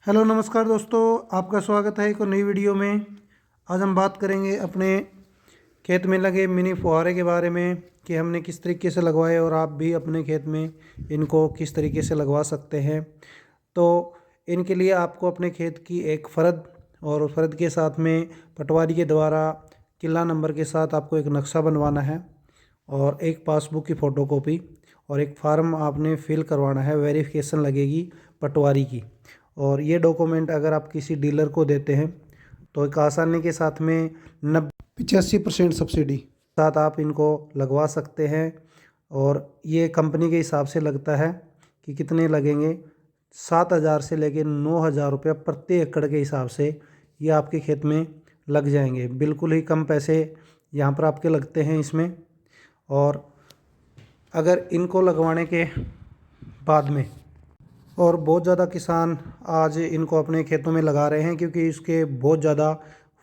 Hello नमस्कार दोस्तों, आपका स्वागत है एक और नई वीडियो में। आज हम बात करेंगे अपने खेत में लगे मिनी फुहारे के बारे में कि हमने किस तरीके से लगवाए और आप भी अपने खेत में इनको किस तरीके से लगवा सकते हैं। तो इनके लिए आपको अपने खेत की एक फ़रद और फ़रद के साथ में पटवारी के द्वारा किला नंबर के साथ आपको एक नक्शा बनवाना है और एक पासबुक की फ़ोटोकॉपी और एक फार्म आपने फिल करवाना है। वेरिफिकेशन लगेगी पटवारी की। और ये डॉक्यूमेंट अगर आप किसी डीलर को देते हैं तो एक आसानी के साथ में 85% सब्सिडी साथ आप इनको लगवा सकते हैं। और ये कंपनी के हिसाब से लगता है कि कितने लगेंगे, 7,000 से लेकर 9,000 रुपये प्रति एकड़ के हिसाब से ये आपके खेत में लग जाएंगे। बिल्कुल ही कम पैसे यहाँ पर आपके लगते हैं इसमें। और अगर इनको लगवाने के बाद में और बहुत ज़्यादा किसान आज इनको अपने खेतों में लगा रहे हैं क्योंकि इसके बहुत ज़्यादा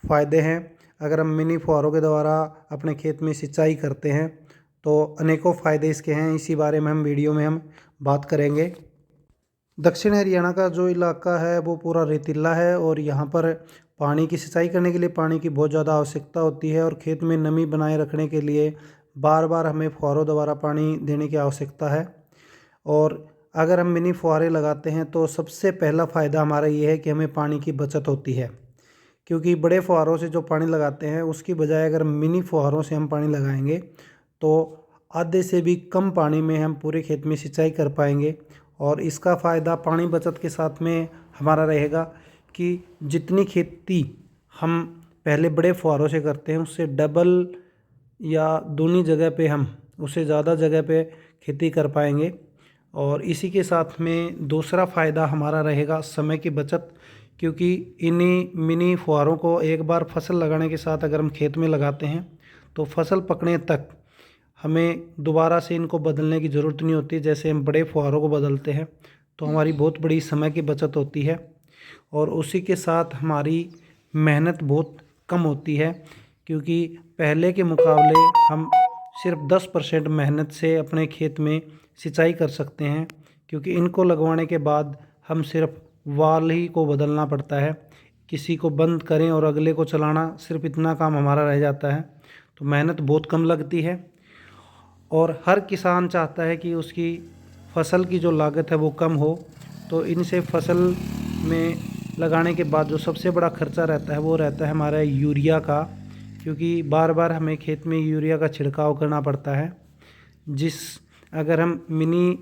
फ़ायदे हैं। अगर हम मिनी फुहारों के द्वारा अपने खेत में सिंचाई करते हैं तो अनेकों फ़ायदे इसके हैं। इसी बारे में हम वीडियो में हम बात करेंगे। दक्षिण हरियाणा का जो इलाका है वो पूरा रेतीला है और यहाँ पर पानी की सिंचाई करने के लिए पानी की बहुत ज़्यादा आवश्यकता होती है और खेत में नमी बनाए रखने के लिए बार बार हमें फुहारों द्वारा पानी देने की आवश्यकता है। और अगर हम मिनी फुहारे लगाते हैं तो सबसे पहला फ़ायदा हमारा ये है कि हमें पानी की बचत होती है। क्योंकि बड़े फुहारों से जो पानी लगाते हैं उसकी बजाय अगर मिनी फुहारों से हम पानी लगाएंगे तो आधे से भी कम पानी में हम पूरे खेत में सिंचाई कर पाएंगे। और इसका फ़ायदा पानी बचत के साथ में हमारा रहेगा कि जितनी खेती हम पहले बड़े फुहारों से करते हैं उससे डबल या दूनी जगह पे हम उससे ज़्यादा जगह पे खेती कर पाएंगे। और इसी के साथ में दूसरा फ़ायदा हमारा रहेगा समय की बचत। क्योंकि इन्हीं मिनी फुहारों को एक बार फसल लगाने के साथ अगर हम खेत में लगाते हैं तो फसल पकने तक हमें दोबारा से इनको बदलने की ज़रूरत नहीं होती। जैसे हम बड़े फुहारों को बदलते हैं तो हमारी बहुत बड़ी समय की बचत होती है और उसी के साथ हमारी मेहनत बहुत कम होती है। क्योंकि पहले के मुकाबले हम सिर्फ 10% मेहनत से अपने खेत में सिंचाई कर सकते हैं। क्योंकि इनको लगवाने के बाद हम सिर्फ वाल ही को बदलना पड़ता है, किसी को बंद करें और अगले को चलाना, सिर्फ इतना काम हमारा रह जाता है। तो मेहनत बहुत कम लगती है और हर किसान चाहता है कि उसकी फसल की जो लागत है वो कम हो। तो इनसे फसल में लगाने के बाद जो सबसे बड़ा खर्चा रहता है वो रहता है हमारा यूरिया का। क्योंकि बार बार हमें खेत में यूरिया का छिड़काव करना पड़ता है। जिस अगर हम मिनी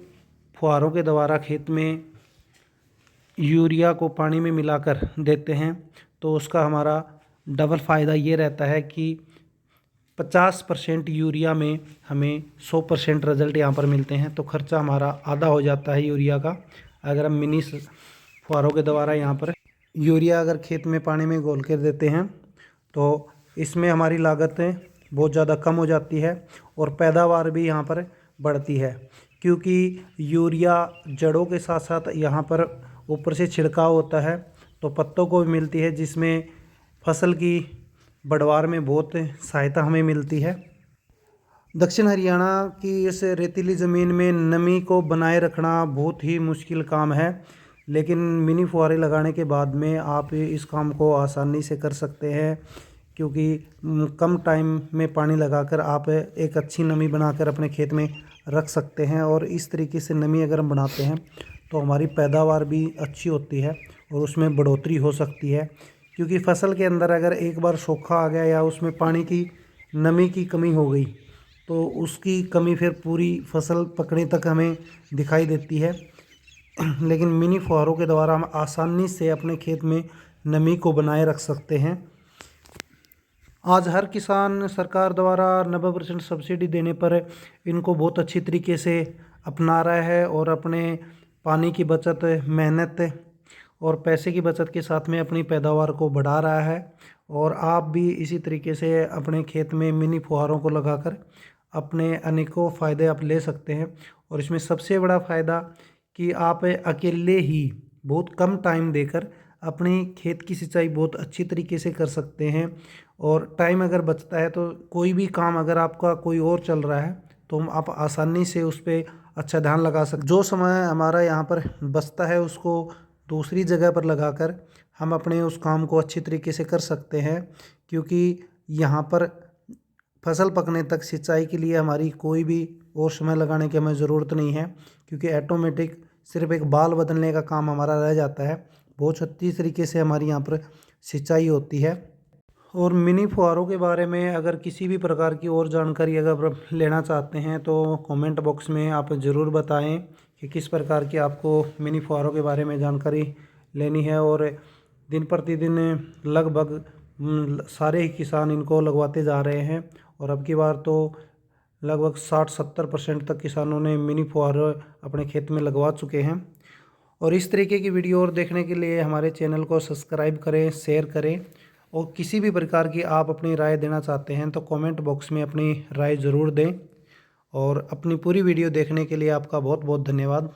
फुहारों के द्वारा खेत में यूरिया को पानी में मिलाकर देते हैं तो उसका हमारा डबल फ़ायदा ये रहता है कि 50% यूरिया में हमें 100% रिज़ल्ट यहाँ पर मिलते हैं। तो खर्चा हमारा आधा हो जाता है यूरिया का। अगर हम मिनी फुहारों के द्वारा यहाँ पर यूरिया अगर खेत में पानी में घोल कर देते हैं तो इसमें हमारी लागतें बहुत ज़्यादा कम हो जाती है और पैदावार भी यहाँ पर बढ़ती है। क्योंकि यूरिया जड़ों के साथ साथ यहाँ पर ऊपर से छिड़काव होता है तो पत्तों को भी मिलती है, जिसमें फसल की बढ़वार में बहुत सहायता हमें मिलती है। दक्षिण हरियाणा की इस रेतीली ज़मीन में नमी को बनाए रखना बहुत ही मुश्किल काम है। लेकिन मिनी फुहारे लगाने के बाद में आप इस काम को आसानी से कर सकते हैं। क्योंकि कम टाइम में पानी लगाकर आप एक अच्छी नमी बनाकर अपने खेत में रख सकते हैं। और इस तरीके से नमी अगर हम बनाते हैं तो हमारी पैदावार भी अच्छी होती है और उसमें बढ़ोतरी हो सकती है। क्योंकि फसल के अंदर अगर एक बार सूखा आ गया या उसमें पानी की नमी की कमी हो गई तो उसकी कमी फिर पूरी फसल पकने तक हमें दिखाई देती है। लेकिन मिनी फुहारों के द्वारा हम आसानी से अपने खेत में नमी को बनाए रख सकते हैं। आज हर किसान सरकार द्वारा 90% सब्सिडी देने पर इनको बहुत अच्छी तरीके से अपना रहा है और अपने पानी की बचत, मेहनत और पैसे की बचत के साथ में अपनी पैदावार को बढ़ा रहा है। और आप भी इसी तरीके से अपने खेत में मिनी फुहारों को लगाकर अपने अनेकों फ़ायदे आप ले सकते हैं। और इसमें सबसे बड़ा फ़ायदा कि आप अकेले ही बहुत कम टाइम देकर अपनी खेत की सिंचाई बहुत अच्छी तरीके से कर सकते हैं। और टाइम अगर बचता है तो कोई भी काम अगर आपका कोई और चल रहा है तो हम आप आसानी से उस पर अच्छा ध्यान लगा सकते। जो समय हमारा यहाँ पर बचता है उसको दूसरी जगह पर लगाकर हम अपने उस काम को अच्छी तरीके से कर सकते हैं, क्योंकि यहाँ पर फसल पकने तक सिंचाई के लिए हमारी कोई भी और समय लगाने की हमें ज़रूरत नहीं है, क्योंकि ऑटोमेटिक सिर्फ एक बाल बदलने का काम हमारा रह जाता है। बहुत अच्छी तरीके से हमारी यहाँ पर सिंचाई होती है। और मिनी फुहारों के बारे में अगर किसी भी प्रकार की और जानकारी अगर आप लेना चाहते हैं तो कमेंट बॉक्स में आप ज़रूर बताएं कि किस प्रकार की आपको मिनी फुहारों के बारे में जानकारी लेनी है। और दिन प्रतिदिन लगभग सारे ही किसान इनको लगवाते जा रहे हैं, और अब की बार तो लगभग 60-70% तक किसानों ने मिनी फुहारे अपने खेत में लगवा चुके हैं। और इस तरीके की वीडियो और देखने के लिए हमारे चैनल को सब्सक्राइब करें, शेयर करें, और किसी भी प्रकार की आप अपनी राय देना चाहते हैं तो कमेंट बॉक्स में अपनी राय ज़रूर दें। और अपनी पूरी वीडियो देखने के लिए आपका बहुत बहुत धन्यवाद।